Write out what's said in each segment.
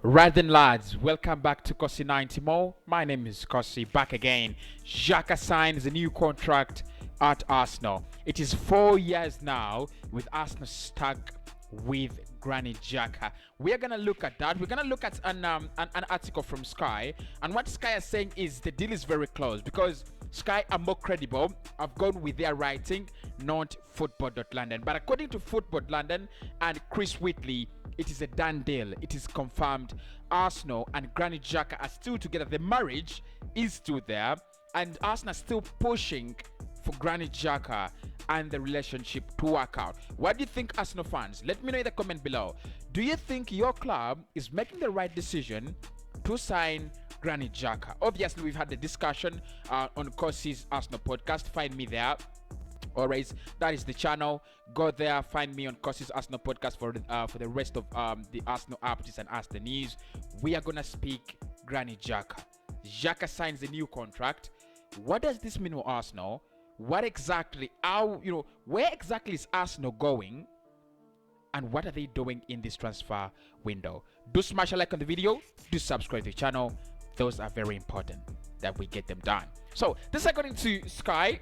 Right then, lads, welcome back to Cossyz 90 More. My name is Cossyz, back again. Xhaka signs a new contract at Arsenal. It is 4 years now with Arsenal stuck with Granit Xhaka. We are gonna look at that. We're gonna look at an article from Sky, and what Sky is saying is the deal is very close because Sky are more credible. I've gone with their writing, not Football.London. But according to Football.London and Chris Whitley, it is a done deal. It is confirmed. Arsenal and Granit Xhaka are still together. The marriage is still there, and Arsenal are still pushing for Granit Xhaka and the relationship to work out. What do you think, Arsenal fans? Let me know in the comment below. Do you think your club is making the right decision to sign Granit Xhaka? Obviously, we've had the discussion on Cossyz Arsenal podcast. Find me there. Alright, that is the channel. Go there, find me on Cossyz Arsenal podcast for the rest of the Arsenal updates and Arsenal news. We are gonna speak Granit Xhaka. Xhaka signs a new contract. What does this mean for Arsenal? What exactly? Where exactly is Arsenal going? And what are they doing in this transfer window? Do smash a like on the video. Do subscribe to the channel. Those are very important that we get them done. So this is according to Sky.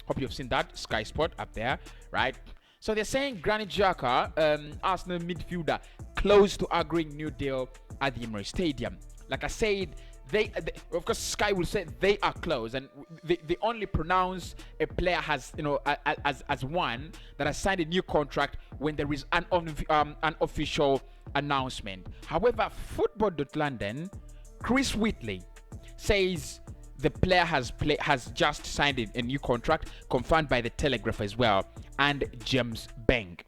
Hope you've seen that Sky Sport up there, right? So they're saying Granit Xhaka, Arsenal midfielder, close to agreeing new deal at the Emirates Stadium. Like I said, they of course Sky will say they are close, and they only pronounce a player has as one that has signed a new contract when there is an official announcement. However, Football.London, Chris Whitley says the player has just signed a new contract, confirmed by the Telegraph as well, and James Bank.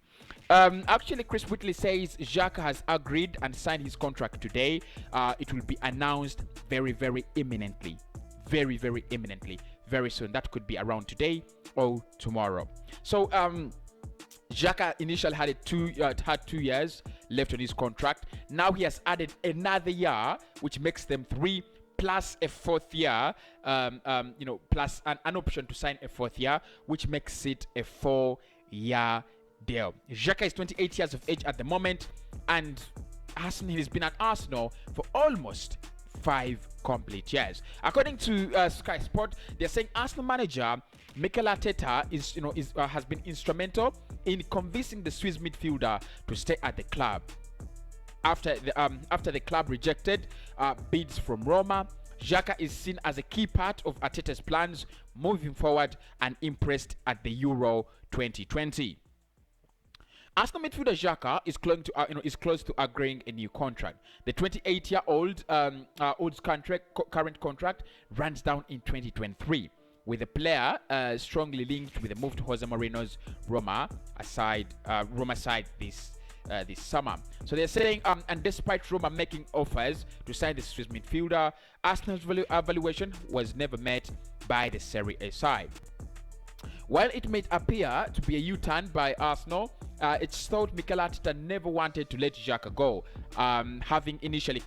Actually, Chris Whitley says Xhaka has agreed and signed his contract today. It will be announced very, very imminently. Very, very imminently. Very soon. That could be around today or tomorrow. So, Xhaka initially had 2 years left on his contract. Now he has added another year, which makes them 3 plus a 4th year, plus an option to sign a 4th year, which makes it a 4-year deal. Xhaka is 28 years of age at the moment, and Arsenal has been at Arsenal for almost 5 complete years. According to Sky Sport, they're saying Arsenal manager Mikel Arteta has been instrumental in convincing the Swiss midfielder to stay at the club. After the club rejected bids from Roma, Xhaka is seen as a key part of Arteta's plans moving forward and impressed at the Euro 2020. Arsenal midfielder Xhaka is close to agreeing a new contract. The 28-year-old current contract runs down in 2023, with the player strongly linked with the move to Jose Mourinho's Roma side this summer. So they're saying, and despite Roma making offers to sign the Swiss midfielder, Arsenal's valuation was never met by the Serie A side. While it may appear to be a U-turn by Arsenal, it's thought Mikel Arteta never wanted to let Xhaka go, having initially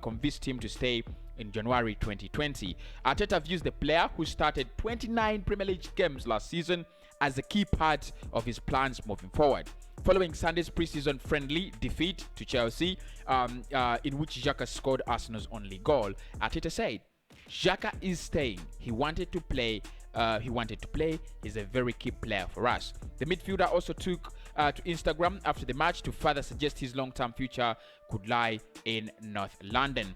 convinced him to stay in January 2020. Arteta views the player, who started 29 Premier League games last season, as a key part of his plans moving forward. Following Sunday's preseason friendly defeat to Chelsea, in which Xhaka scored Arsenal's only goal, Arteta said, "Xhaka is staying. He wanted to play. He's a very key player for us." The midfielder also took to Instagram after the match to further suggest his long-term future could lie in North London.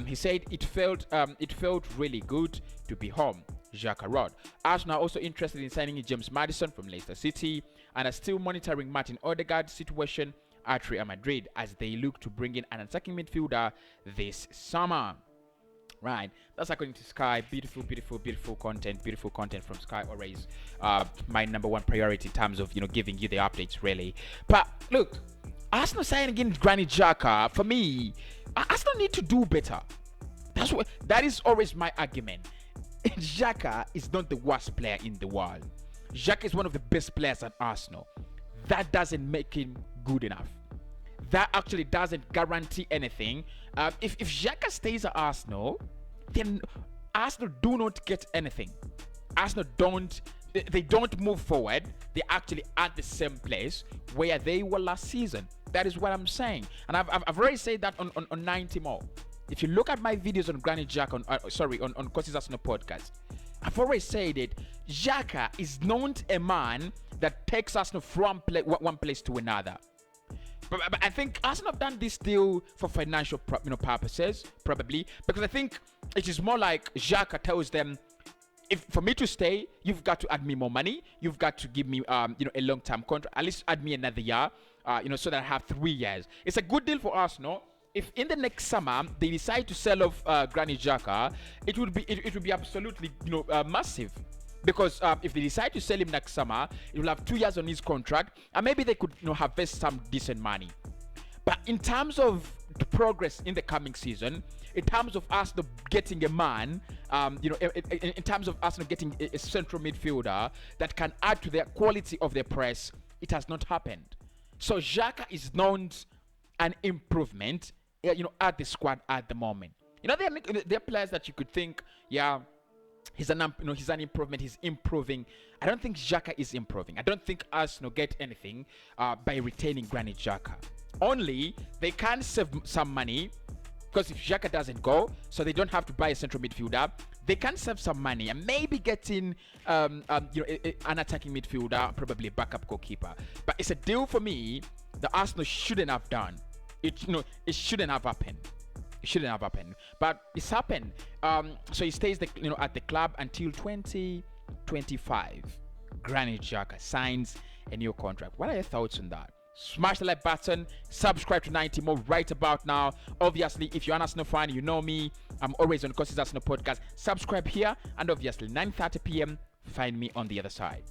He said it felt really good to be home. Xhaka wrote. Arsenal are also interested in signing James Maddison from Leicester City and are still monitoring Martin Odegaard's situation at Real Madrid as they look to bring in an attacking midfielder this summer. Right, that's according to Sky. Beautiful content from Sky. Always my number one priority in terms of giving you the updates, really. But look, Arsenal signing again Granit Xhaka, for me, Arsenal need to do better. That is always my argument. Xhaka is not the worst player in the world. Xhaka is one of the best players at Arsenal. That doesn't make him good enough. That actually doesn't guarantee anything. If Xhaka stays at Arsenal, then Arsenal do not get anything. Arsenal don't move forward. They're actually at the same place where they were last season. That is what I'm saying, and I've already said that on 90 more. If you look at my videos on Granit Xhaka on Cossyz Arsenal podcast, I've already said it. Xhaka is not a man that takes Arsenal from one place to another. But I think Arsenal have done this deal for financial purposes, probably, because I think it is more like Xhaka tells them, if for me to stay, you've got to add me more money. You've got to give me a long-term contract. At least add me another year, so that I have 3 years. It's a good deal for Arsenal. If in the next summer they decide to sell off Granit Xhaka, it would be absolutely massive. Because if they decide to sell him next summer, he will have 2 years on his contract, and maybe they could harvest some decent money. But in terms of the progress in the coming season, in terms of Arsenal getting a man, in terms of Arsenal getting a central midfielder that can add to the quality of their press, it has not happened. So Xhaka is not an improvement, at the squad at the moment. There are players that you could think, yeah, he's an improvement. He's improving. I don't think Xhaka is improving. I don't think Arsenal get anything by retaining Granit Xhaka. Only they can save some money, because if Xhaka doesn't go, so they don't have to buy a central midfielder. They can save some money and maybe get in an attacking midfielder, probably a backup goalkeeper. But it's a deal for me that Arsenal shouldn't have done. It shouldn't have happened. It shouldn't have happened, but it's happened. So he stays at the club until 2025. Granit Xhaka signs a new contract. What are your thoughts on that? Smash the like button, subscribe to 90 more right about now. Obviously, if you're an Arsenal fan, you know me. I'm always on Cossyz Arsenal podcast. Subscribe here, and obviously 9:30 p.m. find me on the other side.